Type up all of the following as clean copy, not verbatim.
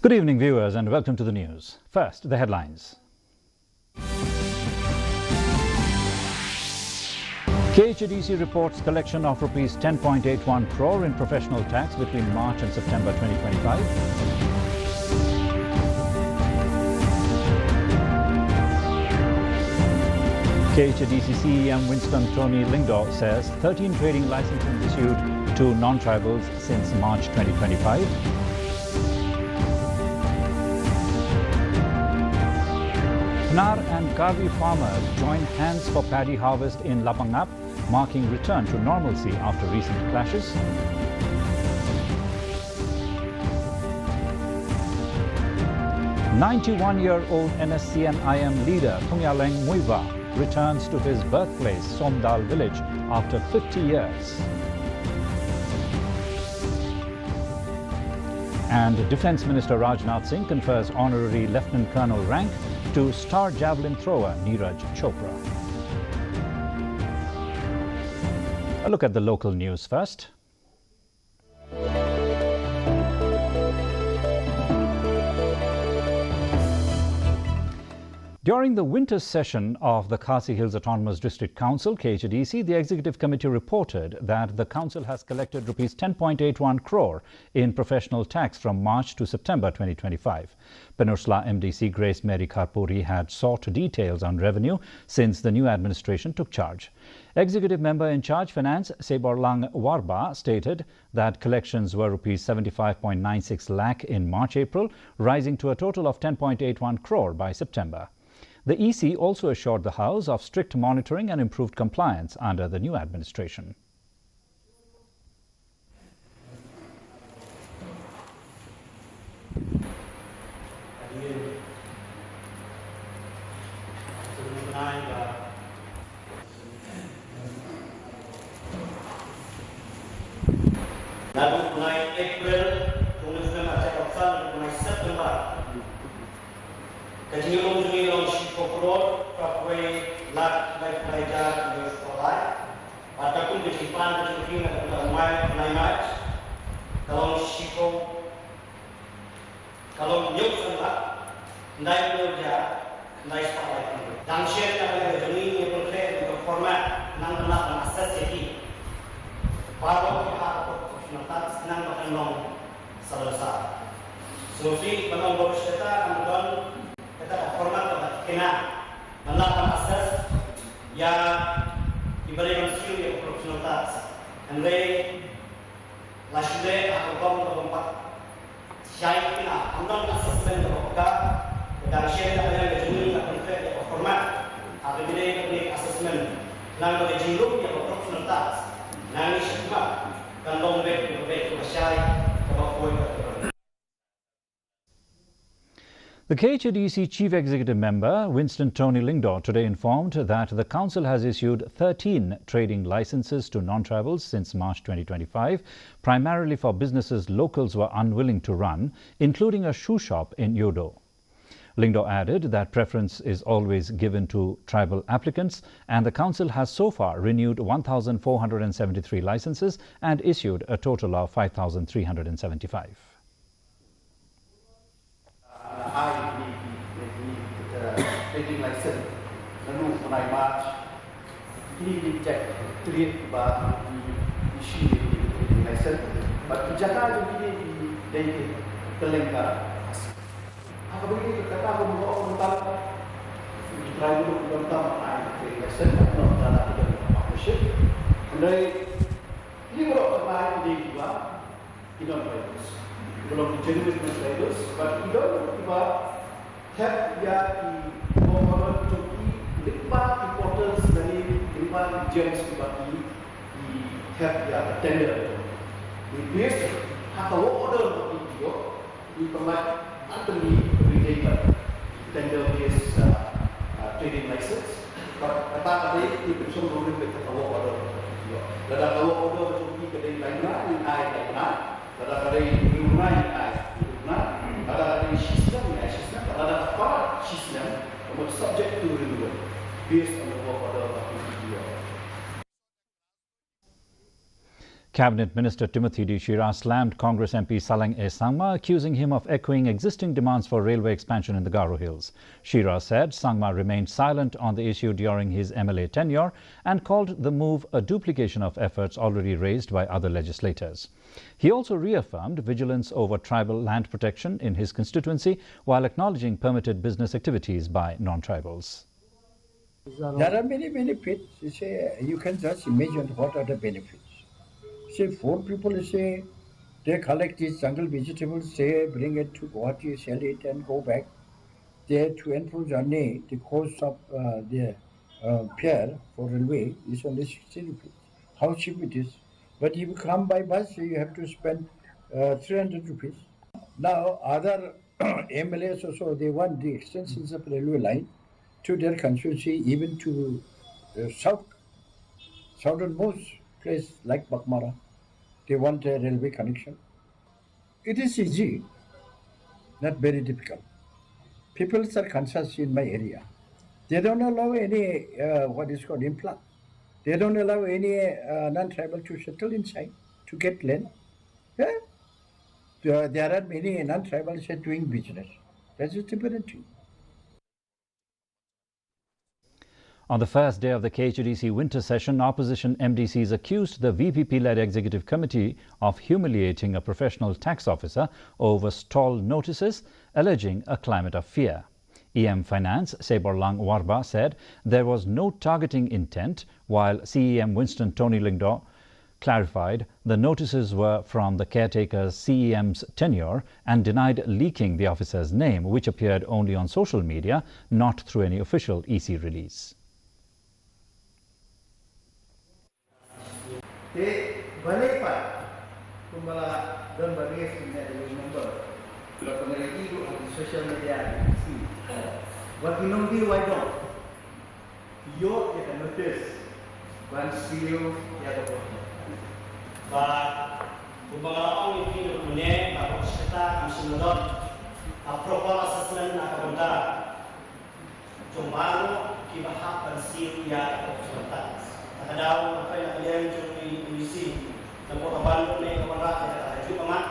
Good evening, viewers, and welcome to the news. First, the headlines. KHDC reports collection of Rs 10.81 crore in professional tax between March and September 2025. KHDC CEM Winston Tony Lingdo says 13 trading licenses issued to non-tribals since March 2025. Pnar and Kavi farmers join hands for paddy harvest in Lapangap, marking return to normalcy after recent clashes. "91-year-old NSCN-IM leader Thungyaleng Muiva returns to his birthplace, Somdal village, after 50 years. And Defence Minister Rajnath Singh confers honorary Lieutenant Colonel rank to star javelin thrower Neeraj Chopra. A look at the local news first. During the winter session of the Khasi Hills Autonomous District Council, KHDC, the Executive Committee reported that the Council has collected Rs 10.81 crore in professional tax from March to September 2025. Peninsula MDC Grace Mary Kharpuri had sought details on revenue since the new administration took charge. Executive Member in Charge Finance Seborlang Warba stated that collections were Rs 75.96 lakh in March-April, rising to a total of 10.81 crore by September. The EC also assured the House of strict monitoring and improved compliance under the new administration. Lalu mulai April, kemudian Oktober, mulai September. Kejadian ini langsung kokoh, kapai lat baik pelajar di sekolah, ataupun di simpan kecil atau naik. Kalau siko, kalau nyuk sangat, naik kerja, naik sekolah. Dan share ada jenis yang berbeda untuk format, nang kenal akses jadi. Baru kita nanti senang makan long selesai. Sofi memang bercerita tentang kita format kena melakukan akses yang diberikan skill yang profesionalitas. And they last day aku kamu tempat saya kena undang assessment berbuka dan share dengan jenis yang berbeda format. Ada bidang assessment dan ada jenis yang profesionalitas. Nangis semua. The KHDC Chief Executive Member, Winston Tony Lingdo, today informed that the Council has issued 13 trading licenses to non-tribals since March 2025, primarily for businesses locals were unwilling to run, including a shoe shop in Yodo. Lingdo added that preference is always given to tribal applicants, and the Council has so far renewed 1,473 licenses and issued a total of 5,375. Trading license lalu mulai March ini dicek create baru di issue trading license, but jaga juga di dari kelengkapan. Apa begini kata aku mau tentang try dulu tentang trading license atau dalam partnership. Dari ini kalau terbaik di dua, tidak bagus. Belum genuine traders, but tidak juga have dia di bawah joki lima importance dari lima gems seperti di have dia tender. Di base atau order video di tempat antri retailer tender base trading license. Kata tadi di person rolling with our order video. Dalam our order joki kedai lainnya yang lainnya. Dalam kedai rumah yang lainnya. Dalam sistem ada apa sistem yang subject to renewal based on the work order of the video. Cabinet Minister Timothy D. Shira slammed Congress MP Salang A. Sangma, accusing him of echoing existing demands for railway expansion in the Garo Hills. Shira said Sangma remained silent on the issue during his MLA tenure and called the move a duplication of efforts already raised by other legislators. He also reaffirmed vigilance over tribal land protection in his constituency while acknowledging permitted business activities by non-tribals. There are many benefits. You can just imagine what are the benefits. Say 4 people say they collect these jungle vegetables, say bring it to Guwahati, sell it and go back. Their to and fro journey, the cost of their fare for railway is only 60 rupees. How cheap it is. But if you come by bus, you have to spend 300 rupees. Now other MLAs also, they want the extensions of railway line to their constituency, even to southernmost place like Bakmara. They want a railway connection. It is easy, not very difficult. People are conscious in my area. They don't allow any, what is called implant. They don't allow any non-tribal to settle inside, to get land. Yeah? There are many non-tribals doing business. That's a different thing. On the first day of the KHDC winter session, opposition MDCs accused the VPP-led executive committee of humiliating a professional tax officer over stall notices, alleging a climate of fear. EM Finance Seborlang Warba said there was no targeting intent, while CEM Winston Tony Lingdo clarified the notices were from the caretaker's CEM's tenure and denied leaking the officer's name, which appeared only on social media, not through any official EC release. Balik pa kumbala don baris na number lo pengerti itu di social media what you know why don't yo ya notice one CEO ya to ba kumbala ang itu punya apa cerita misalnya approval assessment na kabanda cumbalo kibahap dan CEO ya to cerita kadang apa yang kalian curi isi tempat abang ni kepada kita juga mak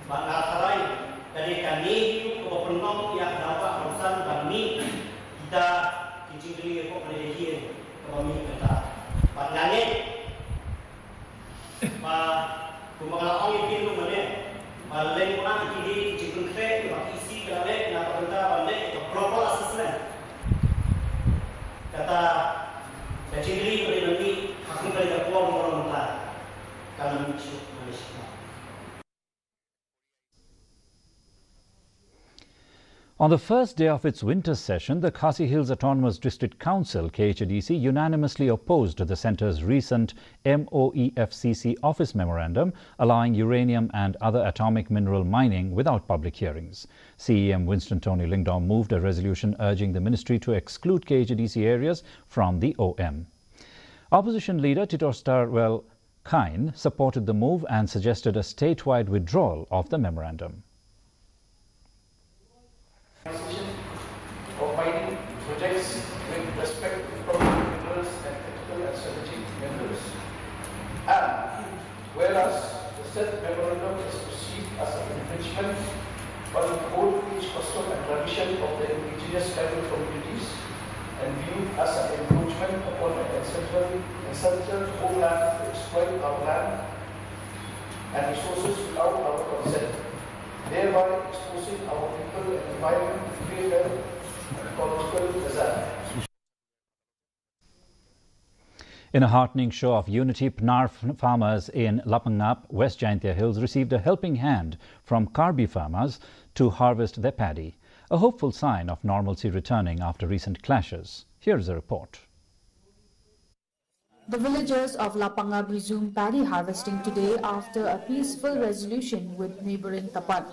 bakal sarai dari kami itu kepenong yang dapat urusan kami kita kecil kok boleh kami kita pandangan ma kumalang itu mana balik orang ini kecil kecil isi kalau nak benda balik proper assessment kata Kecil boleh nanti hakim dari ketua pemerintah kalau Malaysia. On the first day of its winter session, the Khasi Hills Autonomous District Council (KHDC) unanimously opposed the centre's recent MOEFCC office memorandum allowing uranium and other atomic mineral mining without public hearings. CEM Winston Tony Lingdon moved a resolution urging the ministry to exclude KHDC areas from the OM. Opposition leader Tito Starwell Kine supported the move and suggested a statewide withdrawal of the memorandum. Of mining projects with respect to property minerals and critical and strategic minerals. And whereas the said memorandum is perceived as an infringement on the old age custom and tradition of the indigenous tribal communities and viewed as an encroachment upon an ancestral homeland to exploit our land and resources without our consent, thereby exposing our people and environment to greater ecological hazard. In a heartening show of unity, Pnar farmers in Lapangap, West Jaintia Hills received a helping hand from Karbi farmers to harvest their paddy, a hopeful sign of normalcy returning after recent clashes. Here is a report. The villagers of Lapangap resumed paddy harvesting today after a peaceful resolution with neighbouring Tapat.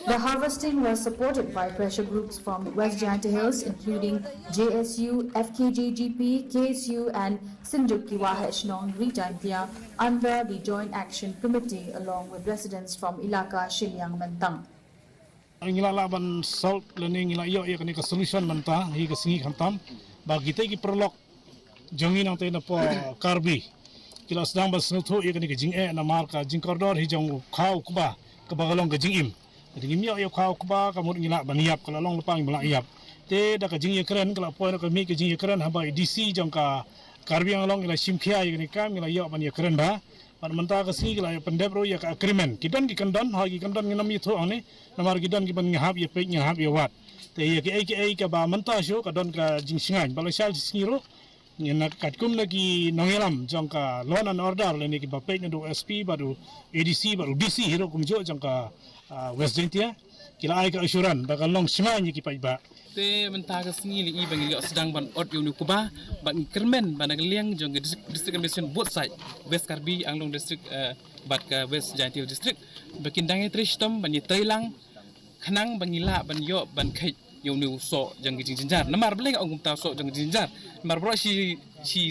The harvesting was supported by pressure groups from West Jaintia Hills, including JSU, FKJGP, KSU and Sinduk Kiwahesh Non Jaintia under the Joint Action Committee, along with residents from Ilaka Shilyang Mentang. Ang ilalaban salt lening ilayo ya kani ka solution manta hi ka singi khantam ba kita ki prolog jangin ang tayo na po Karbi kila sedang bersentuh ia kini kejing na marka jing koridor hijau kau kuba kebagalong kejing im jadi ngimyo ia kau kuba kamu ngilak baniap kalau long lepang belak iap te da kejing ia keren kalau poin kami kejing ia keren hamba DC jangka karbi yang long ila simkia ia kini kam ila iap baniap keren ba pada mentah kesini ila pendebro ia ka agreement kidan kikandon hagi kandon nginam itu ani namar kidan kiban ngahap ia pek ngahap ia wat te ia ke ka ba mentah syo kadon ka jing singan balai singiro nak katkum lagi nongelam jangka law and order leni ki bapek ndu SP baru ADC baru DC hero kumjo jangka West Jentia kila ai ka assuran bakal long simanya ki paiba te mentah ka singi li bang li sedang ban ot yu kuba ban kermen ban liang jangka district commission both side West Karbi Anglong district bat ka West Jentia district bakin dangai tristom ban tailang khanang bangila ban yo ban khai yung new so jang gijing jinjar namar beleng ong ta so jang jinjar mar bro si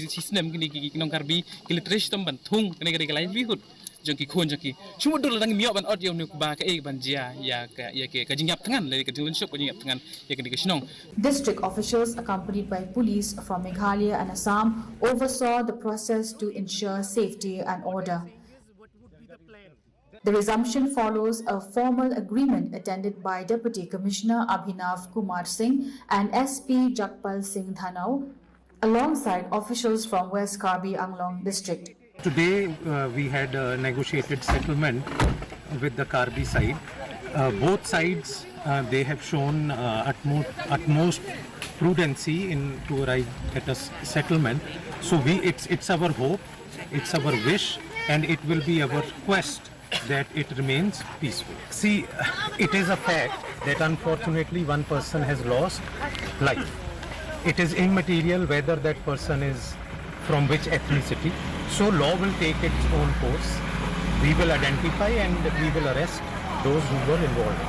sinem gini nong karbi kilitresh tam ban thung kene kene livelihood jang ki khon jang ki chumudul dang miyo ban od yung new ba ka ban jia ya ke ka jingyap tangan le ka jun shop ka jingyap tangan ya kene sinong. District officials accompanied by police from Meghalaya and Assam oversaw the process to ensure safety and order. The resumption follows a formal agreement attended by Deputy Commissioner Abhinav Kumar Singh and SP Jakpal Singh Dhanau, alongside officials from West Karbi Anglong district. Today we had a negotiated settlement with the Karbi side. Both sides they have shown utmost prudency in to arrive at a settlement. So it's our hope, it's our wish, and it will be our quest that it remains peaceful. See, it is a fact that unfortunately one person has lost life. It is immaterial whether that person is from which ethnicity. So law will take its own course. We will identify and we will arrest those who were involved.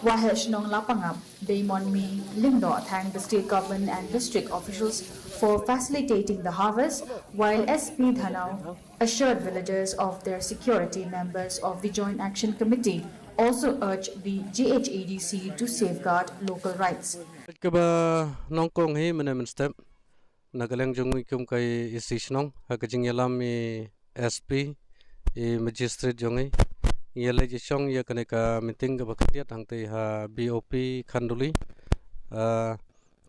Wahesh Nong Lapangap, Daimon Mi Lindo thanked the state government and district officials for facilitating the harvest, while SP Dhanau assured villagers of their security. Members of the Joint Action Committee also urged the GHADC to safeguard local rights. Kaba nongkong hi menemen step nagalang jong ikum kay isisnong hakajing yalam i SP i magistrate jongi yele jong ya kaneka meeting ka bakatiat hangte ha BOP khanduli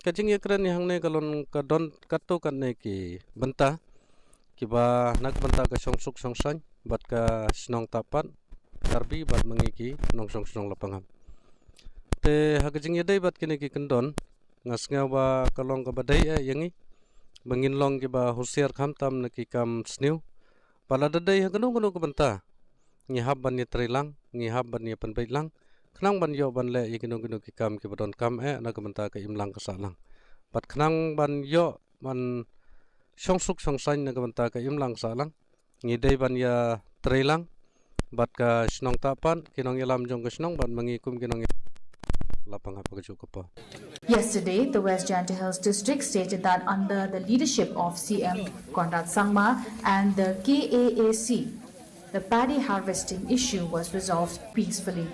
kajing yakran ni hangne kalon kadon katto kanne ki banta kiba nak banta ka songsuk songsang bat ka snong tapat Karbi bat mangiki nong songsong lapangam te hakajing yadai bat kene ki kendon ngasnga ba kalong ka badai yangi bangin long kiba husiar kham tam na ki kam snew pala dadai hagano gono ka banta ngihab ban ni trilang ngihab ban ni panbailang khnang ban yo ban le igino gino ki kam ki badon kam na ka banta ka imlang ka salang pat khnang ban yo ban songsuk songsang na ka banta ka imlang salang ngidai ban ya trilang bat ka snong tapan kinong yalam jong ka snong ban mangikum kinong Yesterday, the West Janta Hills district stated that under the leadership of CM Konrad Sangma and the KAAC, the paddy harvesting issue was resolved peacefully.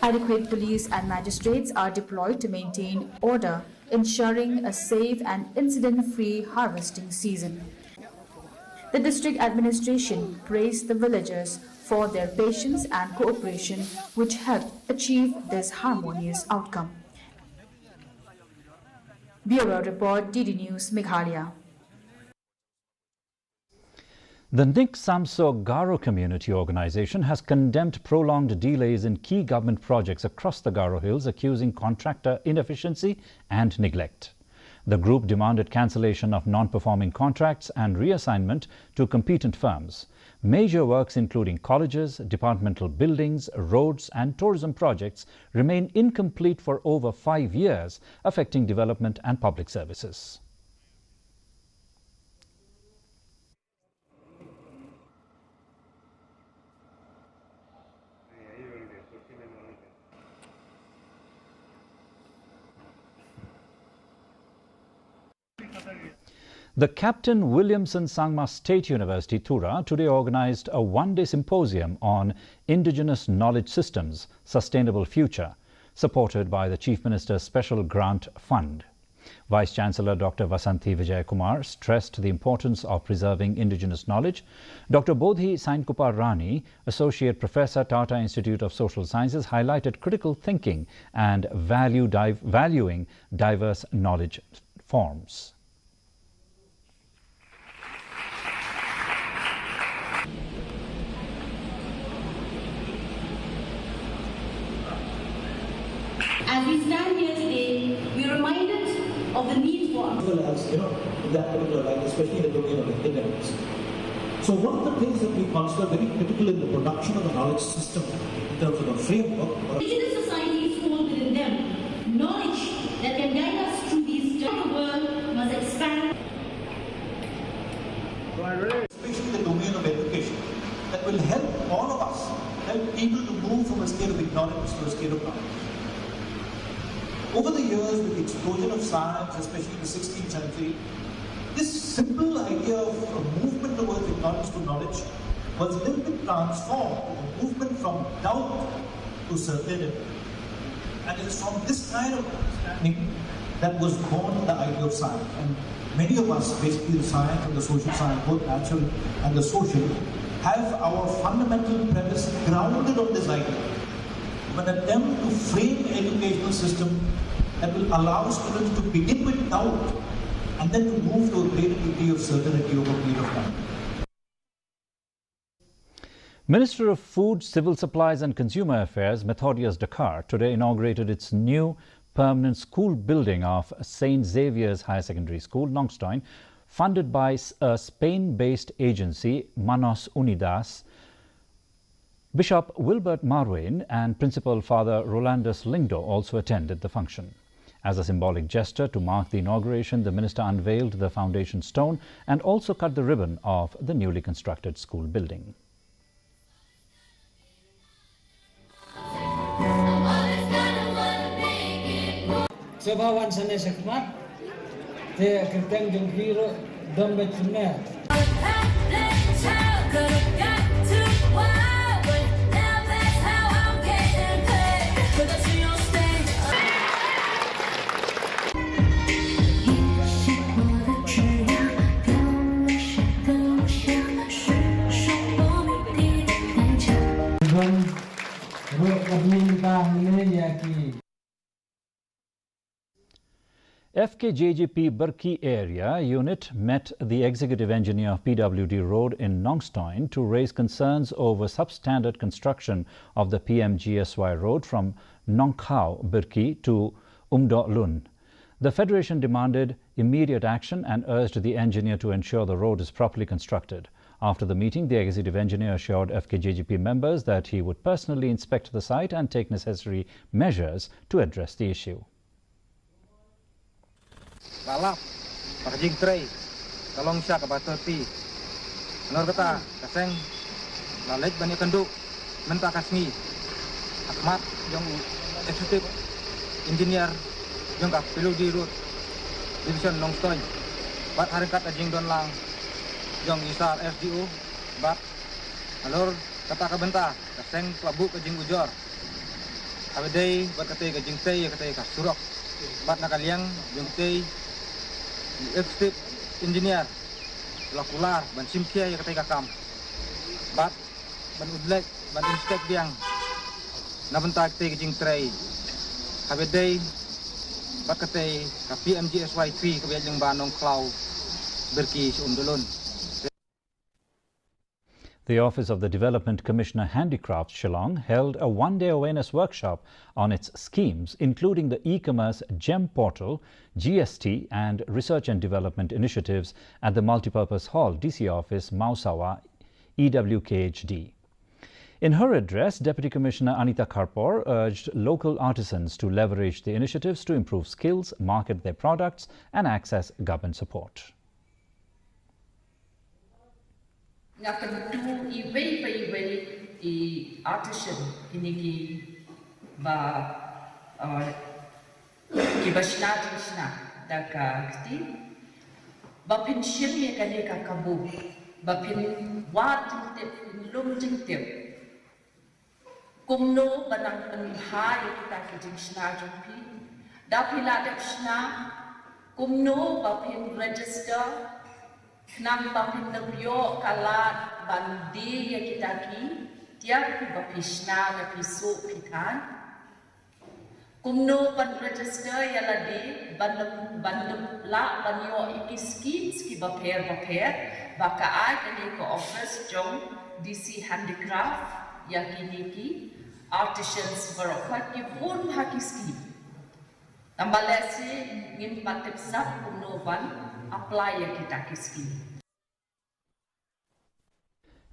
Adequate police and magistrates are deployed to maintain order, ensuring a safe and incident-free harvesting season. The district administration praised the villagers for their patience and cooperation, which helped achieve this harmonious outcome. Bureau Report, DD News, Meghalaya. The Nik Samso Garo Community Organization has condemned prolonged delays in key government projects across the Garo Hills, accusing contractor inefficiency and neglect. The group demanded cancellation of non-performing contracts and reassignment to competent firms. Major works including colleges, departmental buildings, roads and tourism projects remain incomplete for over 5 years, affecting development and public services. The Captain Williamson Sangma State University, Tura, today organized a one-day symposium on Indigenous Knowledge Systems, Sustainable Future, supported by the Chief Minister's Special Grant Fund. Vice-Chancellor Dr. Vasanthi Vijayakumar stressed the importance of preserving indigenous knowledge. Dr. Bodhi Sainkupar Rani, Associate Professor, Tata Institute of Social Sciences, highlighted critical thinking and valuing diverse knowledge forms. As we stand here today, we are reminded of the need for as well as, in that particular line, especially the domain of academics. So one of the things that we consider very critical in the production of the knowledge system in terms of the framework. Indigenous societies hold within them knowledge that can guide us through these journeys. The world must expand. Especially the domain of education that will help all of us, help people to move from a state of ignorance to a state of knowledge. Over the years, with the explosion of science, especially in the 16th century, this simple idea of a movement towards ignorance to knowledge was a little bit transformed, a movement from doubt to certainty. And it is from this kind of understanding that was born the idea of science. And many of us, basically the science and the social science, both natural and the social, have our fundamental premise grounded on this idea. An attempt to frame an educational system that will allow students to begin with doubt and then to move to a greater degree of certainty over a period of time. Minister of Food, Civil Supplies and Consumer Affairs, Methodius Dakar, today inaugurated its new permanent school building of St. Xavier's Higher Secondary School, Nongstoin, funded by a Spain-based agency, Manos Unidas. Bishop Wilbert Marwain and Principal Father Rolandus Lingdo also attended the function. As a symbolic gesture to mark the inauguration, the minister unveiled the foundation stone and also cut the ribbon of the newly constructed school building. FKJGP Burki area unit met the executive engineer of PWD Road in Nongstoin to raise concerns over substandard construction of the PMGSY road from Nongkhao Burki to Umdo Lun. The Federation demanded immediate action and urged the engineer to ensure the road is properly constructed. After the meeting, the executive engineer assured FKJGP members that he would personally inspect the site and take necessary measures to address the issue. Balap, pakjing tray, kalong siya kabaterti. Menurut kata, kaseng lalek banyak kenduk, menta kasmi, akmat, yang executive engineer, yang kap pilu di road, division Nongstoin, bat harikat ajing don lang, yang isar FDU, bat, alur kata kabenta, kaseng klabu kajing ujor, abadai bat katai kajing tray, katai kasurok, bat nakaliang, yang tray. Executive engineer lakular ban simkia ya katai kakam bat ban udlek ban inspect biang na bentak te kijing tray habedai bat katai ka PMGSY3 kabiyang banong cloud berki umdulun. The Office of the Development Commissioner Handicrafts Shillong held a one-day awareness workshop on its schemes, including the e-commerce GEM portal, GST and research and development initiatives at the Multipurpose Hall, DC Office, Mausawa, EWKHD. In her address, Deputy Commissioner Anita Karpor urged local artisans to leverage the initiatives to improve skills, market their products and access government support. Ngakan tu i artisan ini ki ba ki basna daka kti ba pension ye kane ka kabu ba pin wat tip lum tip kumno banang penha kita ki jingsna jumpi da pila dapsna kumno bapin register nang bapin nabyo kalat bandi ya kitaki tiap pi bapishna na pisu pitan kumno pan register ya ladi bandem la banyo ikiskits ki baper baka ai kani ko office jong DC handicraft ya kiniki artisans barokat ki pun hakiski tambalesi ngin patip sap kumno ban apply ya kitaki scheme.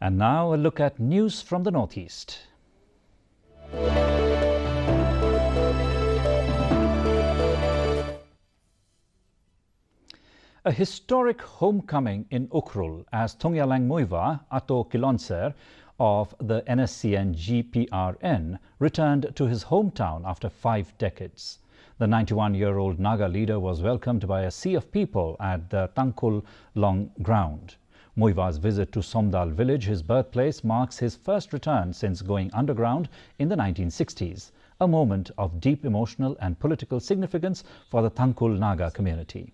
And now a look at news from the Northeast. A historic homecoming in Ukhrul as Thongyalang Muiwa Ato Kilonser of the NSCN GPRN returned to his hometown after 5 decades. The 91-year-old Naga leader was welcomed by a sea of people at the Tangkul Long ground. Muiwa's visit to Somdal village, his birthplace, marks his first return since going underground in the 1960s, a moment of deep emotional and political significance for the Tangkul Naga community.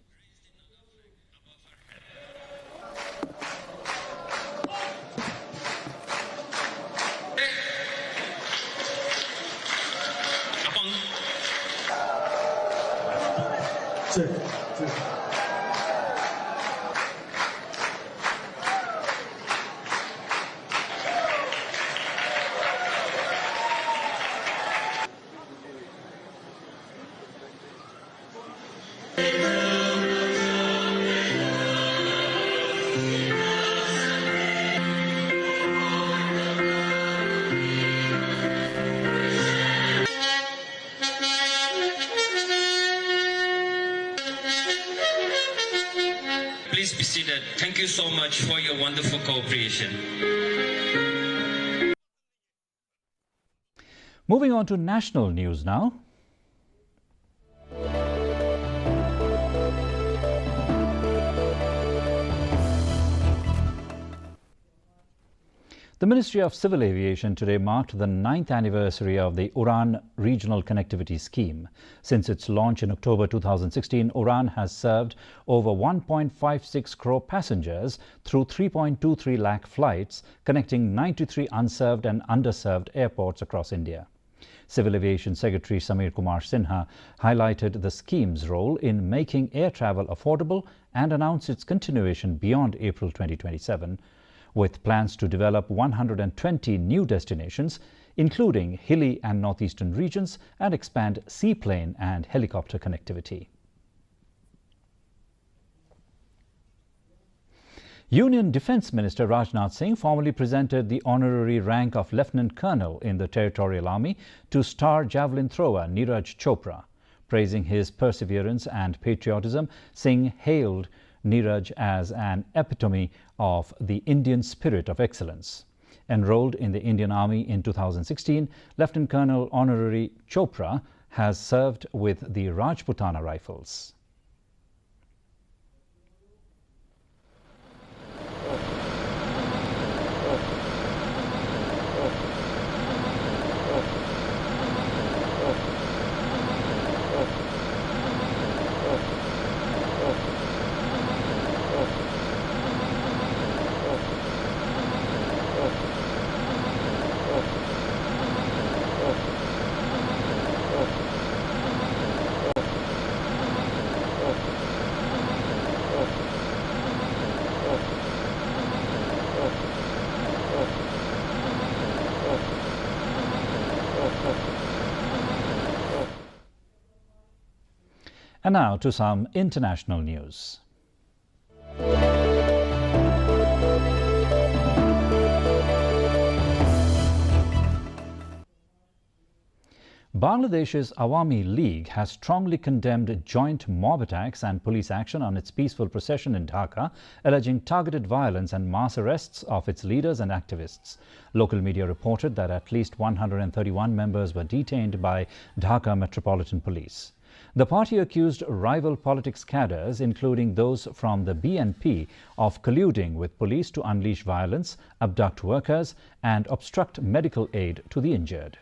Please be seated. Thank you so much for your wonderful cooperation. Moving on to national news now. The Ministry of Civil Aviation today marked the 9th anniversary of the Uran Regional Connectivity Scheme. Since its launch in October 2016, Uran has served over 1.56 crore passengers through 3.23 lakh flights, connecting 93 unserved and underserved airports across India. Civil Aviation Secretary Samir Kumar Sinha highlighted the scheme's role in making air travel affordable and announced its continuation beyond April 2027. With plans to develop 120 new destinations, including hilly and northeastern regions, and expand seaplane and helicopter connectivity. Union Defence Minister Rajnath Singh formally presented the honorary rank of Lieutenant Colonel in the Territorial Army to star javelin thrower Neeraj Chopra. Praising his perseverance and patriotism, Singh hailed Neeraj as an epitome of the Indian spirit of excellence. Enrolled in the Indian Army in 2016, Lieutenant Colonel Honorary Chopra has served with the Rajputana Rifles. And now to some international news. Bangladesh's Awami League has strongly condemned joint mob attacks and police action on its peaceful procession in Dhaka, alleging targeted violence and mass arrests of its leaders and activists. Local media reported that at least 131 members were detained by Dhaka Metropolitan Police. The party accused rival politics cadres, including those from the BNP, of colluding with police to unleash violence, abduct workers, and obstruct medical aid to the injured.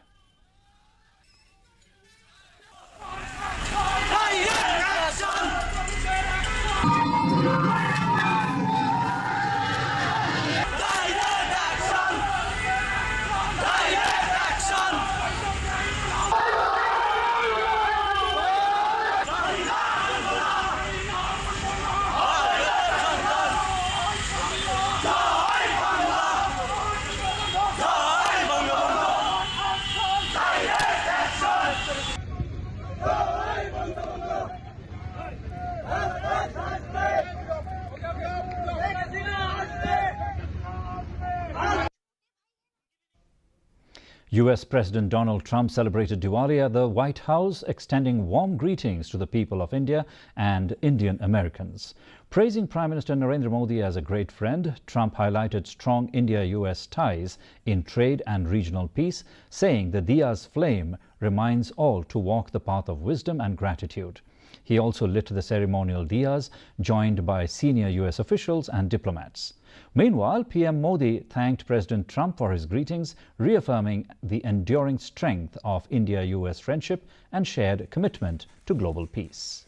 U.S. President Donald Trump celebrated Diwali at the White House, extending warm greetings to the people of India and Indian Americans. Praising Prime Minister Narendra Modi as a great friend, Trump highlighted strong India-U.S. ties in trade and regional peace, saying the Diya's flame reminds all to walk the path of wisdom and gratitude. He also lit the ceremonial diyas, joined by senior U.S. officials and diplomats. Meanwhile, PM Modi thanked President Trump for his greetings, reaffirming the enduring strength of India-U.S. friendship and shared commitment to global peace.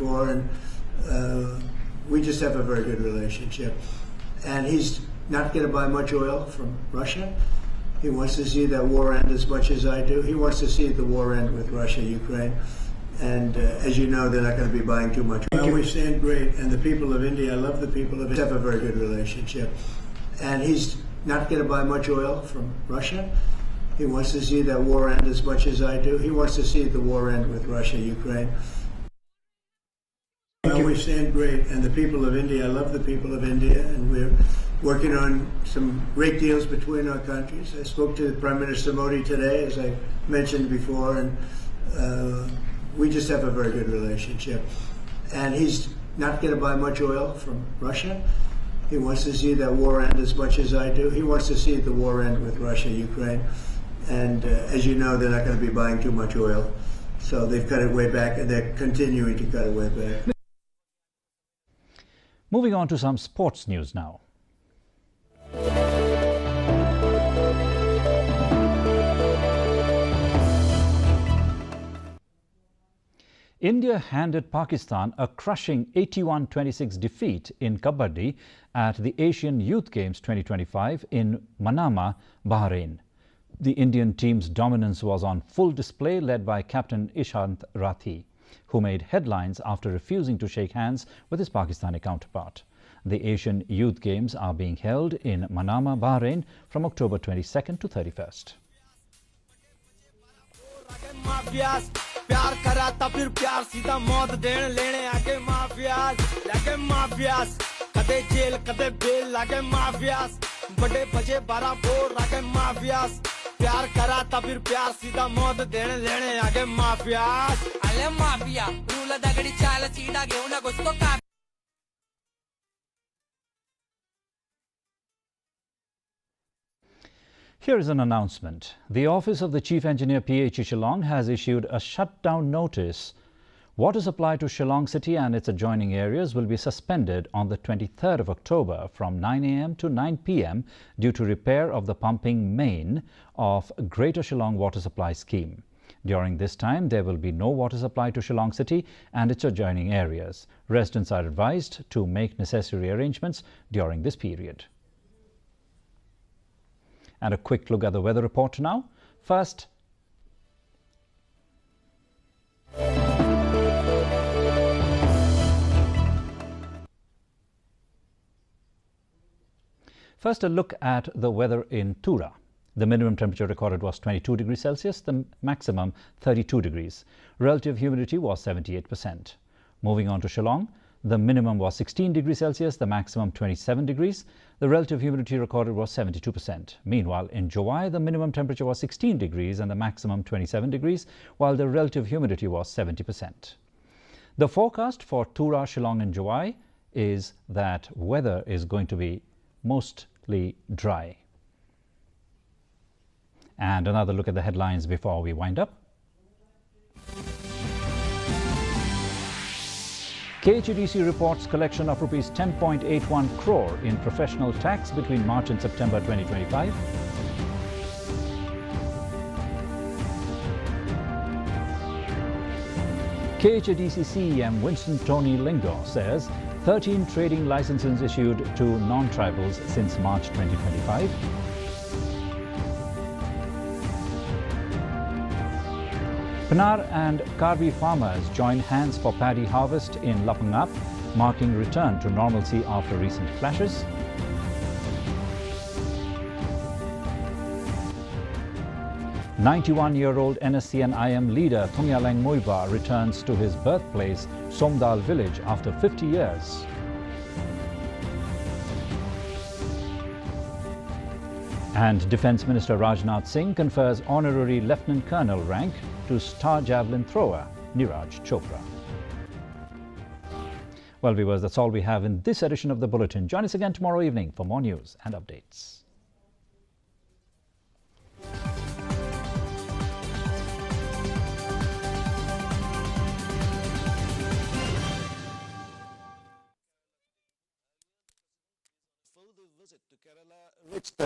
And we just have a very good relationship. And he's not going to buy much oil from Russia. He wants to see that war end as much as I do. He wants to see the war end with Russia, Ukraine. And as you know, they're not going to be buying too much. We stand great, and the people of India, I love the people of India, have a very good relationship. And he's not going to buy much oil from Russia. He wants to see that war end as much as I do. He wants to see the war end with Russia, Ukraine. We stand great, and the people of India, I love the people of India, and we're working on some great deals between our countries. I spoke to Prime Minister Modi today, as I mentioned before, and we just have a very good relationship. And he's not going to buy much oil from Russia. He wants to see that war end as much as I do. He wants to see the war end with Russia, Ukraine. And as you know, they're not going to be buying too much oil. So they've cut it way back, and they're continuing to cut it way back. Moving on to some sports news now. India handed Pakistan a crushing 81-26 defeat in kabaddi at the Asian Youth Games 2025 in Manama, Bahrain. The Indian team's dominance was on full display, led by captain Ishant Rathi, who made headlines after refusing to shake hands with his Pakistani counterpart. The Asian Youth Games are being held in Manama, Bahrain from October 22nd to 31st. प्यार करा था फिर प्यार सीधा मौत देने लेने आगे माफियाज लागे माफियाज कदे जेल कदे बेल लागे माफियाज बड़े बजे 12 बोर लागे माफियाज प्यार करा था फिर प्यार सीधा मौत देने लेने आगे माफियाज अले माफिया रूल दगड़ी चाल सीधा घेऊन घुसतो का Here is an announcement. The Office of the Chief Engineer PH Shillong has issued a shutdown notice. Water supply to Shillong City and its adjoining areas will be suspended on the 23rd of October from 9 a.m. to 9 p.m. due to repair of the pumping main of Greater Shillong Water Supply Scheme. During this time, there will be no water supply to Shillong City and its adjoining areas. Residents are advised to make necessary arrangements during this period. And a quick look at the weather report now. First, a look at the weather in Tura. The minimum temperature recorded was 22 degrees Celsius, the maximum 32 degrees. Relative humidity was 78%. Moving on to Shillong, the minimum was 16 degrees Celsius, the maximum 27 degrees. The relative humidity recorded was 72%. Meanwhile, in Jowai, the minimum temperature was 16 degrees and the maximum 27 degrees, while the relative humidity was 70%. The forecast for Tura, Shillong and Jowai is that weather is going to be mostly dry. And another look at the headlines before we wind up. KHDC reports collection of rupees 10.81 crore in professional tax between March and September 2025. KHDC CEM Winston Tony Lingo says 13 trading licenses issued to non-tribals since March 2025. Pinar and Karbi farmers join hands for paddy harvest in Lapangap, marking return to normalcy after recent clashes. "91-year-old NSCN IM leader Thungyaleng Muiba returns to his birthplace, Somdal village, after 50 years. And Defence Minister Rajnath Singh confers honorary Lieutenant Colonel rank to star javelin thrower Neeraj Chopra. Well, viewers, that's all we have in this edition of the Bulletin. Join us again tomorrow evening for more news and updates. Reached